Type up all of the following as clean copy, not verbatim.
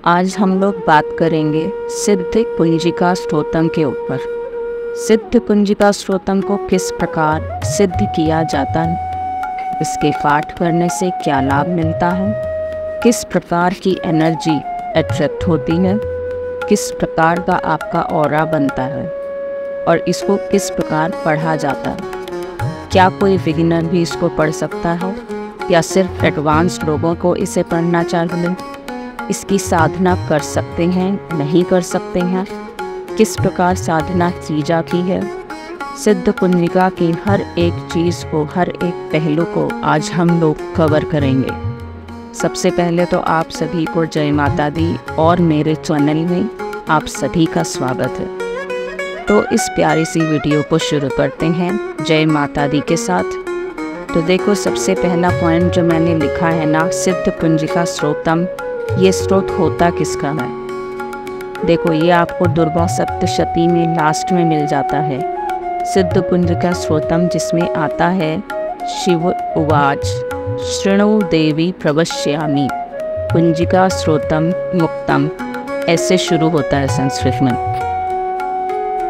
आज हम लोग बात करेंगे सिद्ध कुंजिका स्तोत्रम के ऊपर। सिद्ध कुंजिका स्तोत्रम को किस प्रकार सिद्ध किया जाता है, इसके पाठ करने से क्या लाभ मिलता है, किस प्रकार की एनर्जी अट्रैक्ट होती है, किस प्रकार का आपका ऑरा बनता है और इसको किस प्रकार पढ़ा जाता है। क्या कोई बिगिनर भी इसको पढ़ सकता है या सिर्फ एडवांस लोगों को इसे पढ़ना चाहिए? इसकी साधना कर सकते हैं, नहीं कर सकते हैं, किस प्रकार साधना की जाती है। सिद्ध कुंजिका की हर एक चीज़ को, हर एक पहलू को आज हम लोग कवर करेंगे। सबसे पहले तो आप सभी को जय माता दी और मेरे चैनल में आप सभी का स्वागत है। तो इस प्यारी सी वीडियो को शुरू करते हैं जय माता दी के साथ। तो देखो, सबसे पहला पॉइंट जो मैंने लिखा है ना, सिद्ध कुंजिका स्तोत्रम, ये स्तोत्र होता किसका है। देखो, ये आपको दुर्गा सप्तशती में लास्ट में मिल जाता है। सिद्ध कुंजिका स्तोत्रम जिसमें आता है शिव उवाच शृणु देवी प्रवक्ष्यामि कुंजिका स्तोत्रम मुक्तम, ऐसे शुरू होता है संस्कृत में।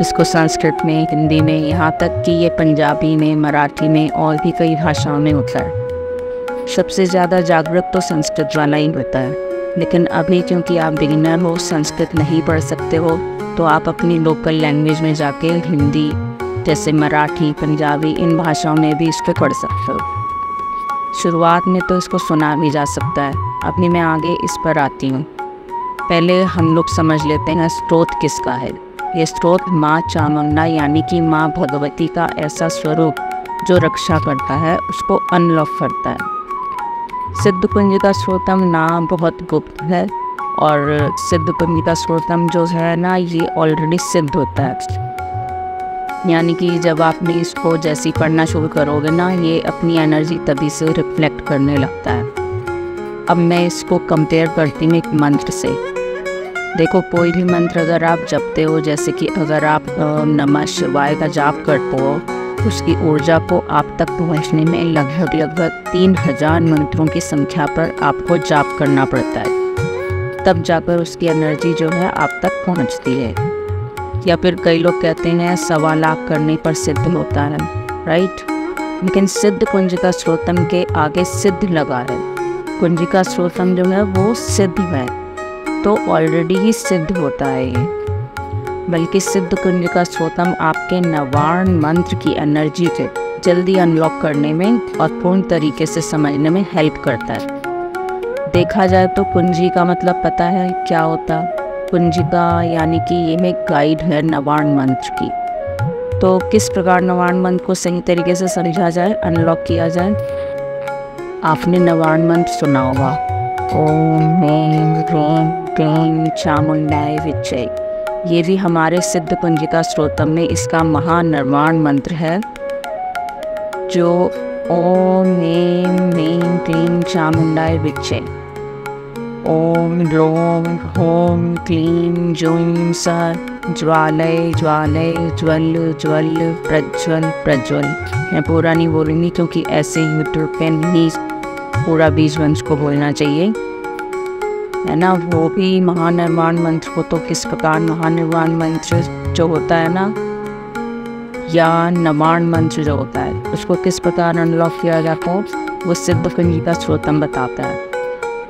इसको संस्कृत में, हिंदी में, यहाँ तक कि ये पंजाबी में, मराठी में और भी कई भाषाओं में होता है। सबसे ज़्यादा जागरूक तो संस्कृत वाला ही होता है, लेकिन अभी क्योंकि आप बिगिनर हो, संस्कृत नहीं पढ़ सकते हो, तो आप अपनी लोकल लैंग्वेज में जाके हिंदी जैसे मराठी, पंजाबी, इन भाषाओं में भी इसको पढ़ सकते हो। शुरुआत में तो इसको सुना भी जा सकता है। अभी मैं आगे इस पर आती हूँ। पहले हम लोग समझ लेते हैं स्तोत्र किसका है। ये स्तोत्र माँ चामुंडा यानी कि माँ भगवती का ऐसा स्वरूप जो रक्षा करता है, उसको अनलॉक करता है। सिद्ध कुंजिका स्तोत्रम नाम बहुत गुप्त है और सिद्ध कुंजिका स्तोत्रम जो है ना, ये ऑलरेडी सिद्ध होता है। यानी कि जब आपने इसको जैसे पढ़ना शुरू करोगे ना, ये अपनी एनर्जी तभी से रिफ्लेक्ट करने लगता है। अब मैं इसको कंपेयर करती हूँ एक मंत्र से। देखो, कोई भी मंत्र अगर आप जपते हो, जैसे कि अगर आप नमः शिवाय का जाप करते हो, उसकी ऊर्जा को आप तक पहुँचने में लगभग 3000 मंत्रों की संख्या पर आपको जाप करना पड़ता है, तब जाकर उसकी एनर्जी जो है आप तक पहुँचती है। या फिर कई लोग कहते हैं 1.25 लाख करने पर सिद्ध होता है, राइट। लेकिन सिद्ध कुंजिका स्तोत्रम के आगे सिद्ध लगा है। कुंजिका स्तोत्रम जो है वो सिद्ध है, तो ऑलरेडी ही सिद्ध होता है ये। बल्कि सिद्ध कुंजिका स्तोत्रम आपके नवार्ण मंत्र की एनर्जी को जल्दी अनलॉक करने में और पूर्ण तरीके से समझने में हेल्प करता है। देखा जाए तो कुंजी का मतलब पता है क्या होता है। कुंजिका यानी कि ये एक गाइड है नवार्ण मंत्र की। तो किस प्रकार नवार्ण मंत्र को सही तरीके से समझा जाए, अनलॉक किया जाए। आपने नवार्ण मंत्र सुना होगा, ओम ह्रीं ह्रीं क्लीं चामुंडाय विच्चे। ये भी हमारे सिद्ध कुंजिका स्तोत्रम में इसका महानिर्वाण मंत्र है, जो ओम ह्रीं ह्रीं क्लीं चामुंडाय विच्चे। ओम ह्लौं ह्लौं क्लीं जूं सः ज्वालय ज्वालय ज्वल ज्वल प्रज्वल प्रज्वल। मैं पूरा नहीं बोलूँगी क्योंकि ऐसे यूट्यूब पे नहीं पूरा बीज वंश को बोलना चाहिए, है ना। वो भी महानिर्वाण मंत्र को तो किस प्रकार महानिर्वाण मंत्र जो होता है ना, या नवार्ण मंत्र जो होता है, उसको किस प्रकार अनलॉक किया जाता है, वो सिद्ध कुंजिका स्तोत्रम बताता है।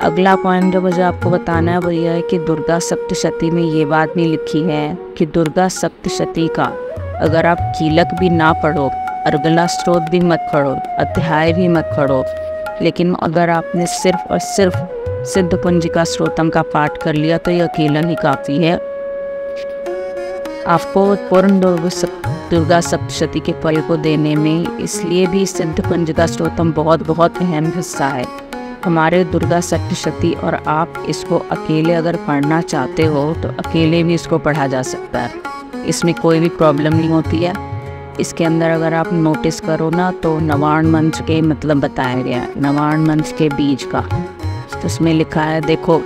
अगला पॉइंट जो मुझे आपको बताना है वो यह है कि दुर्गा सप्तशती में ये बात भी लिखी है कि दुर्गा सप्तशती का अगर आप कीलक भी ना पढ़ो, अगला स्तोत्र भी मत पढ़ो, अध्याय भी मत पढ़ो, लेकिन अगर आपने सिर्फ और सिर्फ सिद्ध कुंजिका स्तोत्रम का पाठ कर लिया तो यह अकेला ही काफ़ी है आपको पूर्ण दुर्गा सप्तशती के फल को देने में। इसलिए भी सिद्ध कुंजिका स्तोत्रम बहुत बहुत अहम हिस्सा है हमारे दुर्गा सप्तशती, और आप इसको अकेले अगर पढ़ना चाहते हो तो अकेले भी इसको पढ़ा जा सकता है। इसमें कोई भी प्रॉब्लम नहीं होती है। इसके अंदर अगर आप नोटिस करो ना, तो नवार्ण मंत्र के मतलब बताया गया है, नवार्ण मंत्र के बीज का। तो उसमें लिखा है, देखो,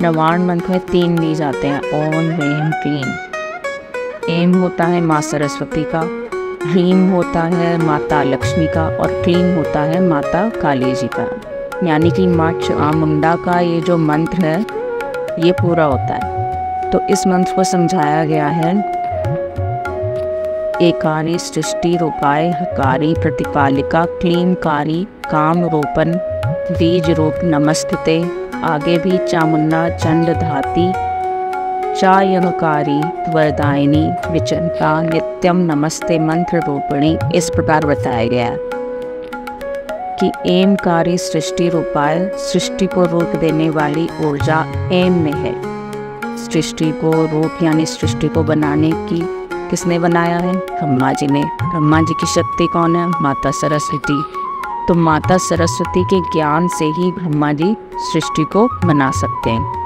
नवार्ण मंत्र में 3 बीज आते हैं, ओम ह्रीं क्लीं। एम होता है माँ सरस्वती का, ह्रीं होता है माता लक्ष्मी का, और क्लीं होता है माता काली जी का। यानी कि माँ चामुंडा का ये जो मंत्र है ये पूरा होता है। तो इस मंत्र को समझाया गया है, एकारी सृष्टि रूपाय हकारी प्रतिपालिका क्लींकारी काम रोपन बीज रूप नमस्ते। आगे भी चामुंडा चंड धाती चायकारी वरदायिनी विचंता नित्यम नमस्ते मंत्र रूपिणी। इस प्रकार बताया गया कि एमकारी सृष्टि रूपाय, सृष्टि को रूप देने वाली ऊर्जा एम में है। सृष्टि को रूप यानी सृष्टि को बनाने की किसने बनाया है? ब्रह्मा जी ने। ब्रह्मा जी की शक्ति कौन है? माता सरस्वती। तो माता सरस्वती के ज्ञान से ही ब्रह्मा जी सृष्टि को बना सकते हैं।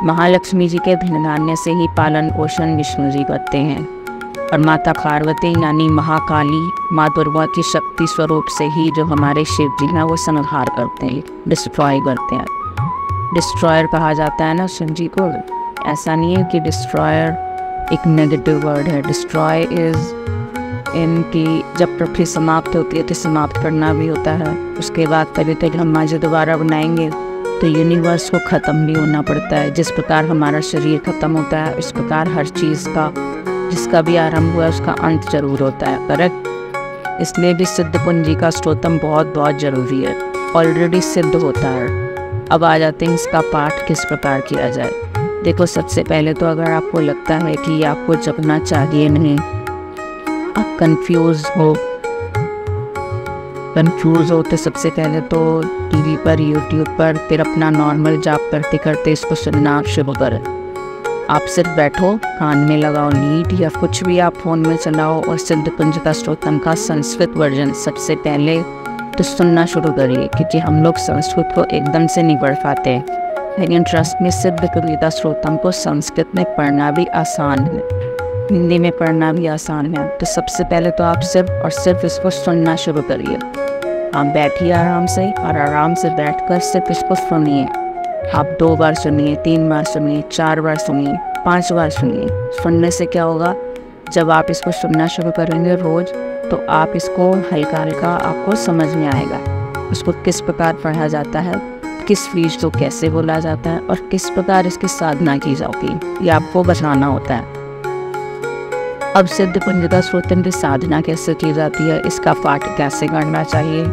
महालक्ष्मी जी के धन धान्य से ही पालन पोषण विष्णु जी करते हैं। और माता पार्वती यानी महाकाली माँ दुर्गा की शक्ति स्वरूप से ही जो हमारे शिव जी हैं वो संहार करते हैं, डिस्ट्रॉय करते हैं। डिस्ट्रॉयर कहा जाता है ना शिव जी को। ऐसा नहीं है कि डिस्ट्रॉयर एक नेगेटिव वर्ड है। डिस्ट्रॉय इज़ इनकी जब पृथ्वी समाप्त होती है तो समाप्त करना भी होता है। उसके बाद तभी तक ब्रह्मा जी दोबारा बनाएंगे तो यूनिवर्स को ख़त्म भी होना पड़ता है। जिस प्रकार हमारा शरीर ख़त्म होता है इस प्रकार हर चीज़ का जिसका भी आरंभ हुआ है उसका अंत जरूर होता है। करेक्ट। इसलिए भी सिद्ध कुंजी का स्तोत्रम बहुत बहुत ज़रूरी है। ऑलरेडी सिद्ध होता है। अब आ जाते हैं इसका पाठ किस प्रकार किया जाए। देखो, सबसे पहले तो अगर आपको लगता है कि आपको जपना चाहिए नहीं, आप कंफ्यूज हो तो सबसे पहले तो टीवी पर यूट्यूब पर फिर अपना नॉर्मल जाप करते करते इसको सुनना शुरू करें। आप सिर्फ बैठो, कान में लगाओ लीड या कुछ भी आप फ़ोन में चलाओ और सिद्ध कुंज का स्तोत्रम का संस्कृत वर्जन सबसे पहले तो सुनना शुरू करिए, क्योंकि हम लोग संस्कृत को एकदम से नहीं पढ़ पाते। लेकिन ट्रस्ट में सिद्ध कुंज का स्तोत्रम को संस्कृत में पढ़ना भी आसान है, हिंदी में पढ़ना भी आसान है। तो सबसे पहले तो आप सिर्फ और सिर्फ इसको सुनना शुरू करिए। आप बैठिए आराम से और आराम से बैठकर सिर्फ इसको सुनिए। आप 2 बार सुनिए, 3 बार सुनिए, 4 बार सुनिए, 5 बार सुनिए। सुनने से क्या होगा, जब आप इसको सुनना शुरू करेंगे रोज़ तो आप इसको हल्का हल्का आपको समझ में आएगा उसको किस प्रकार पढ़ा जाता है, किस बीज को कैसे बोला जाता है और किस प्रकार इसकी साधना की जाती है, ये आपको बताना होता है। अब सिद्ध कुंज का स्तोत्रम की साधना कैसे की जाती है, इसका पाठ कैसे करना चाहिए।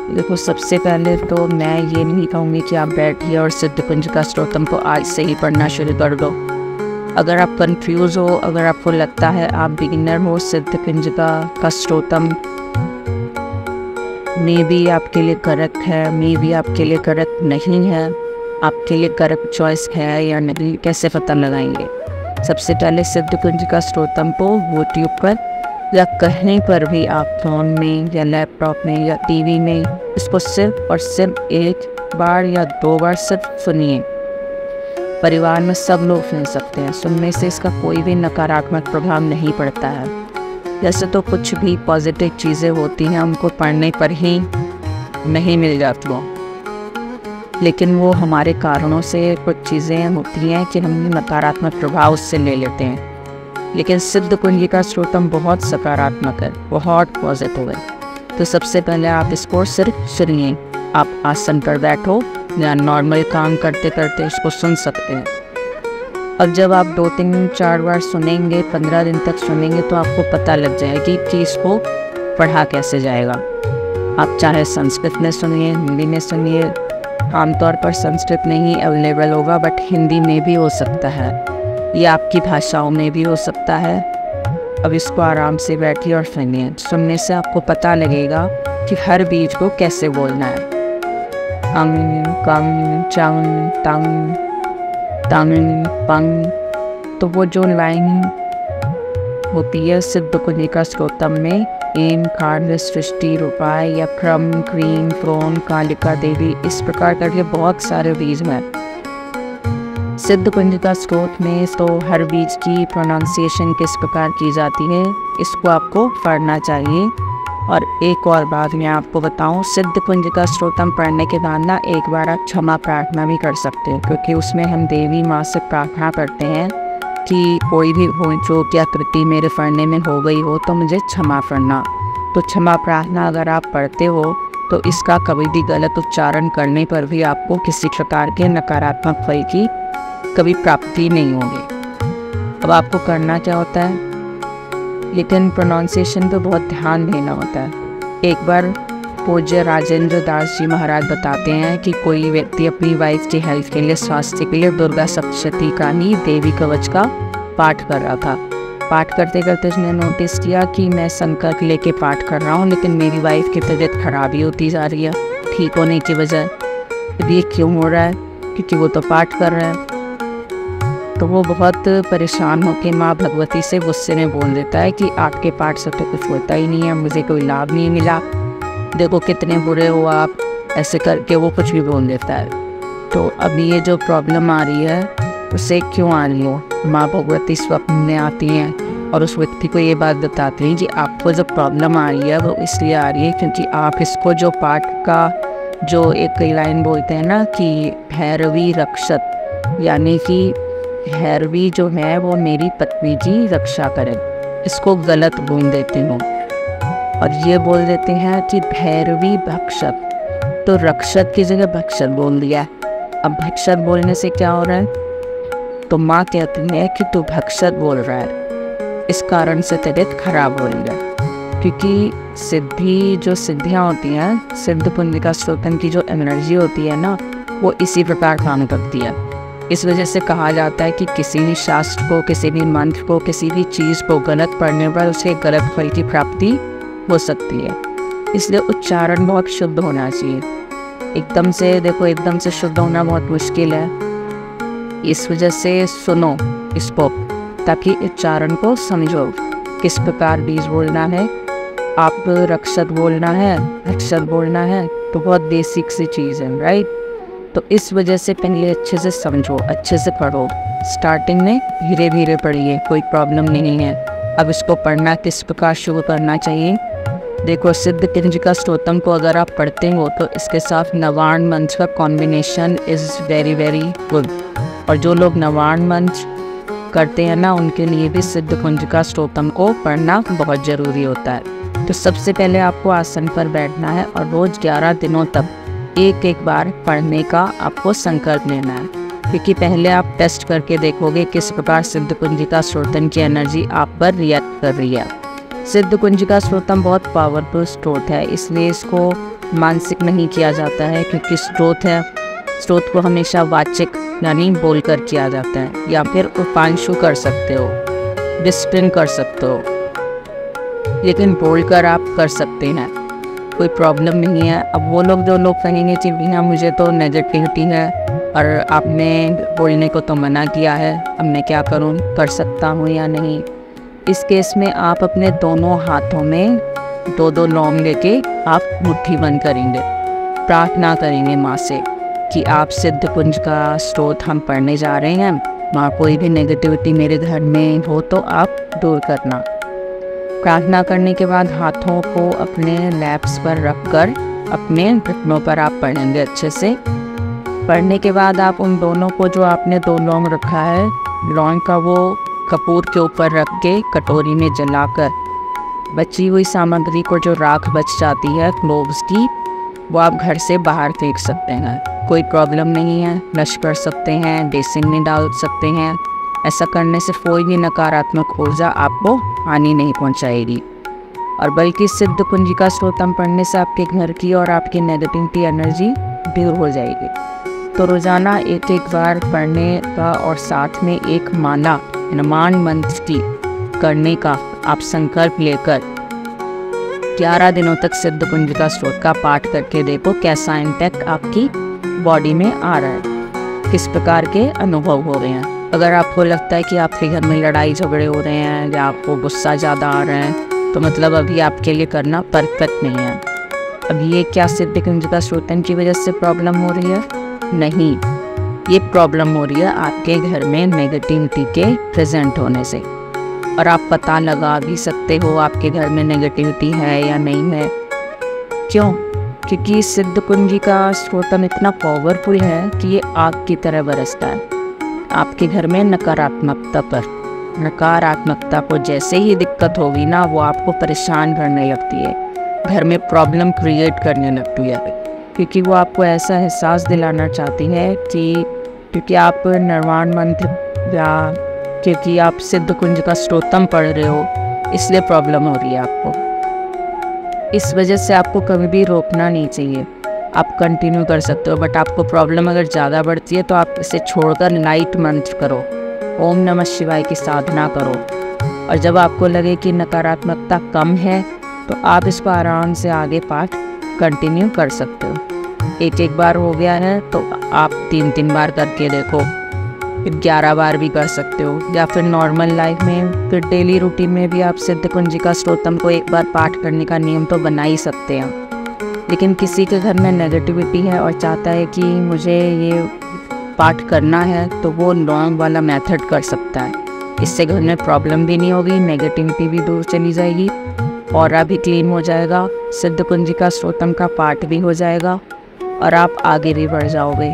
देखो, सबसे पहले तो मैं ये नहीं कहूँगी कि आप बैठिए और सिद्ध कुंज का स्तोत्रम को आज से ही पढ़ना शुरू कर दो। अगर आप कंफ्यूज हो, अगर आपको लगता है आप बिगिनर हो, सिद्ध कुंज का स्तोत्रम मे भी आपके लिए करेक्ट है, मे भी आपके लिए करेक्ट नहीं है, आपके लिए करेक्ट चॉइस है या नहीं, कैसे पता लगाएंगे। सबसे पहले सिद्ध कुंज का स्तोत्रम को यूट्यूब पर या कहीं पर भी आप फ़ोन में या लैपटॉप में या टीवी में इसको सिर्फ और सिर्फ 1 बार या 2 बार सिर्फ सुनिए। परिवार में सब लोग सुन सकते हैं। सुनने से इसका कोई भी नकारात्मक प्रभाव नहीं पड़ता है। जैसे तो कुछ भी पॉजिटिव चीज़ें होती हैं उनको पढ़ने पर ही नहीं मिल जाती हो, लेकिन वो हमारे कारणों से कुछ चीज़ें होती हैं कि हम नकारात्मक प्रभाव उससे ले लेते हैं। लेकिन सिद्ध कुंज का स्तोत्रम बहुत सकारात्मक है, बहुत पॉजिटिव है। तो सबसे पहले आप इसको सिर्फ सुनिए। आप आसन पर बैठो या नॉर्मल काम करते करते इसको सुन सकते हैं। अब जब आप 2, 3, 4 बार सुनेंगे, 15 दिन तक सुनेंगे तो आपको पता लग जाएगी कि इसको पढ़ा कैसे जाएगा। आप चाहे संस्कृत में सुनिए, हिंदी में सुनिए। आमतौर पर संस्कृत में ही अवेलेबल होगा, बट हिंदी में भी हो सकता है या आपकी भाषाओं में भी हो सकता है। अब इसको आराम से बैठिए और सुनिए। सुनने से आपको पता लगेगा कि हर बीज को कैसे बोलना है। अंग, कंग, चंग, तंग, तंग, पंग। तो वो जो लाइन होती है सिद्ध कुंज का स्तोत्रम में, एम कार्य सृष्टि रूपाय या क्रम क्रीम क्रोम कालिका देवी, इस प्रकार करके बहुत सारे बीज हैं सिद्ध कुंज का स्तोत्र में। तो हर बीज की प्रोनाउंसिएशन किस प्रकार की जाती है इसको आपको पढ़ना चाहिए। और एक और बात मैं आपको बताऊं, सिद्ध कुंज का स्तोत्रम पढ़ने के बाद ना एक बार आप क्षमा प्रार्थना भी कर सकते हैं, क्योंकि उसमें हम देवी माँ से प्रार्थना करते हैं कि कोई भी हो जो क्या त्रुटि मेरे पढ़ने में हो गई हो तो मुझे क्षमा करना। तो क्षमा प्रार्थना अगर आप पढ़ते हो तो इसका कभी भी गलत उच्चारण करने पर भी आपको किसी प्रकार के नकारात्मक फल की कभी प्राप्ति नहीं होगी। अब आपको करना क्या होता है, लेकिन प्रोनाउंसिएशन पे बहुत ध्यान देना होता है। एक बार पूज्य राजेंद्र दास जी महाराज बताते हैं कि कोई व्यक्ति अपनी वाइफ की हेल्थ के लिए, स्वास्थ्य के लिए दुर्गा सप्तशती का ही देवी कवच का पाठ कर रहा था। पाठ करते करते उसने नोटिस किया कि मैं संकल्प लेके पाठ कर रहा हूँ लेकिन मेरी वाइफ की तबीयत खराबी होती जा रही है ठीक होने की बजाय। अब ये क्यों हो रहा है, क्योंकि वो तो पाठ कर रहा है। तो वो बहुत परेशान होकर माँ भगवती से गुस्से में बोल देता है कि आपके पाठ से तो कुछ होता ही नहीं है, मुझे कोई लाभ नहीं मिला, देखो कितने बुरे हो आप, ऐसे करके वो कुछ भी बोल देता है। तो अभी ये जो प्रॉब्लम आ रही है उसे क्यों आ रही हो, माँ भगवती स्वप्न में आती हैं और उस व्यक्ति को ये बात बताती हैं कि आपको जो प्रॉब्लम आ रही है वो इसलिए आ रही है क्योंकि आप इसको जो पाठ का जो एक लाइन बोलते हैं ना कि भैरवी रक्षत, यानी कि भैरवी जो है वो मेरी पत्नी की रक्षा करे, इसको गलत बोल देते हो और ये बोल देते हैं कि भैरवी भक्षत, तो रक्षत की जगह भक्षत बोल दिया। अब भक्षत बोलने से क्या हो रहा है, तो माँ कहती है कि तू भक्षत बोल रहा है, इस कारण से तबीयत खराब हो रही है। क्योंकि सिद्धि जो सिद्धियाँ होती हैं, सिद्ध पुंजिका स्रोतन की जो एनर्जी होती है ना, वो इसी प्रकार काम करती है। इस वजह से कहा जाता है कि किसी भी शास्त्र को, किसी भी मंत्र को, किसी भी चीज़ को गलत पढ़ने पर उसे गलत फल की प्राप्ति हो सकती है। इसलिए उच्चारण बहुत शुद्ध होना चाहिए। एकदम से देखो, एकदम से शुद्ध होना बहुत मुश्किल है। इस वजह से सुनो इसको, ताकि उच्चारण को समझो, किस प्रकार बीज बोलना है, आप रक्षत बोलना है, रक्षत बोलना है, तो बहुत बेसिक सी चीज़ है, राइट। तो इस वजह से पहले अच्छे से समझो, अच्छे से पढ़ो। स्टार्टिंग में धीरे धीरे पढ़िए, कोई प्रॉब्लम नहीं है। अब इसको पढ़ना किस प्रकार शुरू करना चाहिए, देखो सिद्ध कुंजिका स्तोत्रम को अगर आप पढ़ते हो तो इसके साथ नवार्ण मंत्र का combination is very very good. और जो लोग नवार्ण मंत्र करते हैं ना, उनके लिए भी सिद्ध कुंजिका स्तोत्रम को पढ़ना बहुत ज़रूरी होता है। तो सबसे पहले आपको आसन पर बैठना है और रोज़ 11 दिनों तक एक बार पढ़ने का आपको संकल्प लेना है, क्योंकि पहले आप टेस्ट करके देखोगे किस प्रकार सिद्ध कुंजिका स्तोत्रम की एनर्जी आप पर रिएक्ट कर रही है। सिद्ध कुंजिका स्तोत्रम बहुत पावरफुल स्त्रोत है, इसलिए इसको मानसिक नहीं किया जाता है, क्योंकि स्त्रोत है, स्त्रोत को हमेशा वाचिक यानी बोलकर किया जाता है, या फिर उपांशु कर सकते हो, विस्पिन कर सकते हो, लेकिन बोलकर आप कर सकते हैं, कोई प्रॉब्लम नहीं है। अब वो लोग जो लोग कहेंगे कि बिना मुझे तो नेगेटिविटी है और आपने बोलने को तो मना किया है, अब मैं क्या करूँ, कर सकता हूँ या नहीं। इस केस में आप अपने दोनों हाथों में 2-2 लौंग लेके आप मुट्ठी बंद करेंगे, प्रार्थना करेंगे माँ से कि आप सिद्ध कुंज का स्त्रोत हम पढ़ने जा रहे हैं, माँ कोई भी नेगेटिविटी मेरे घर में हो तो आप दूर करना। प्रार्थना करने के बाद हाथों को अपने लैप्स पर रखकर अपने घुटनों पर आप पढ़ेंगे अच्छे से। पढ़ने के बाद आप उन दोनों को, जो आपने 2 लौंग रखा है, लौंग का वो कपूर के ऊपर रख के कटोरी में जलाकर बची हुई सामग्री को, जो राख बच जाती है क्लोव्स की, वो आप घर से बाहर फेंक सकते हैं, कोई प्रॉब्लम नहीं है। नश कर सकते हैं, बेसिन में डाल सकते हैं। ऐसा करने से कोई भी नकारात्मक ऊर्जा आपको हानि नहीं पहुंचाएगी, और बल्कि सिद्ध कुंजिका स्तोत्रम पढ़ने से आपके घर की और आपकी नेगेटिविटी एनर्जी दूर हो जाएगी। तो रोज़ाना एक बार पढ़ने का और साथ में एक माला नवार्ण मंत्र की करने का आप संकल्प लेकर 11 दिनों तक सिद्ध कुंजिका स्तोत्र का पाठ करके देखो कैसा इम्पैक्ट आपकी बॉडी में आ रहा है, किस प्रकार के अनुभव हो रहे हैं। अगर आपको लगता है कि आपके घर में लड़ाई झगड़े हो रहे हैं या आपको गुस्सा ज़्यादा आ रहा है, तो मतलब अभी आपके लिए करना परफेक्ट नहीं है। अब ये क्या सिद्ध कुंजिका स्तोत्रम की वजह से प्रॉब्लम हो रही है? नहीं, ये प्रॉब्लम हो रही है आपके घर में नेगेटिविटी के प्रेजेंट होने से। और आप पता लगा भी सकते हो आपके घर में नेगेटिविटी है या नहीं है। क्यों? क्योंकि सिद्ध कुंजिका स्तोत्रम इतना पावरफुल है कि ये आग की तरह बरसता है आपके घर में नकारात्मकता पर। नकारात्मकता को जैसे ही दिक्कत होगी ना, वो आपको परेशान करने लगती है। घर में प्रॉब्लम क्रिएट करने लगती है, क्योंकि वो आपको ऐसा एहसास दिलाना चाहती है कि क्योंकि आप निर्वाण मंत्र या क्योंकि आप सिद्ध कुंज का स्तोत्रम पढ़ रहे हो इसलिए प्रॉब्लम हो रही है आपको। इस वजह से आपको कभी भी रोकना नहीं चाहिए, आप कंटिन्यू कर सकते हो। बट आपको प्रॉब्लम अगर ज़्यादा बढ़ती है तो आप इसे छोड़कर लाइट मंत्र करो, ओम नमः शिवाय की साधना करो। और जब आपको लगे कि नकारात्मकता कम है तो आप इसको आराम से आगे पाठ कंटिन्यू कर सकते हो। एक बार हो गया है तो आप 3 बार करके देखो, फिर 11 बार भी कर सकते हो। या फिर नॉर्मल लाइफ में फिर डेली रूटीन में भी आप सिद्ध कुंजिका स्तोत्रम को एक बार पाठ करने का नियम तो बना ही सकते हैं। लेकिन किसी के घर में नेगेटिविटी है और चाहता है कि मुझे ये पाठ करना है तो वो लॉन्ग वाला मेथड कर सकता है। इससे घर में प्रॉब्लम भी नहीं होगी, नेगेटिविटी भी दूर चली जाएगी, ऑरा भी क्लीन हो जाएगा, सिद्ध कुंजिका स्तोत्रम का पाठ भी हो जाएगा और आप आगे भी बढ़ जाओगे।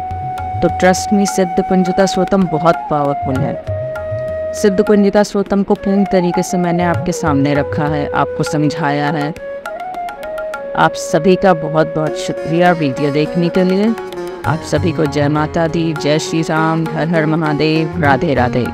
तो ट्रस्ट मी, सिद्ध कुंजिका स्तोत्रम बहुत पावरफुल है। सिद्ध कुंजिका स्तोत्रम को पूर्ण तरीके से मैंने आपके सामने रखा है, आपको समझाया है। आप सभी का बहुत बहुत शुक्रिया वीडियो देखने के लिए। आप सभी को जय माता दी, जय श्री राम, हर हर महादेव, राधे राधे।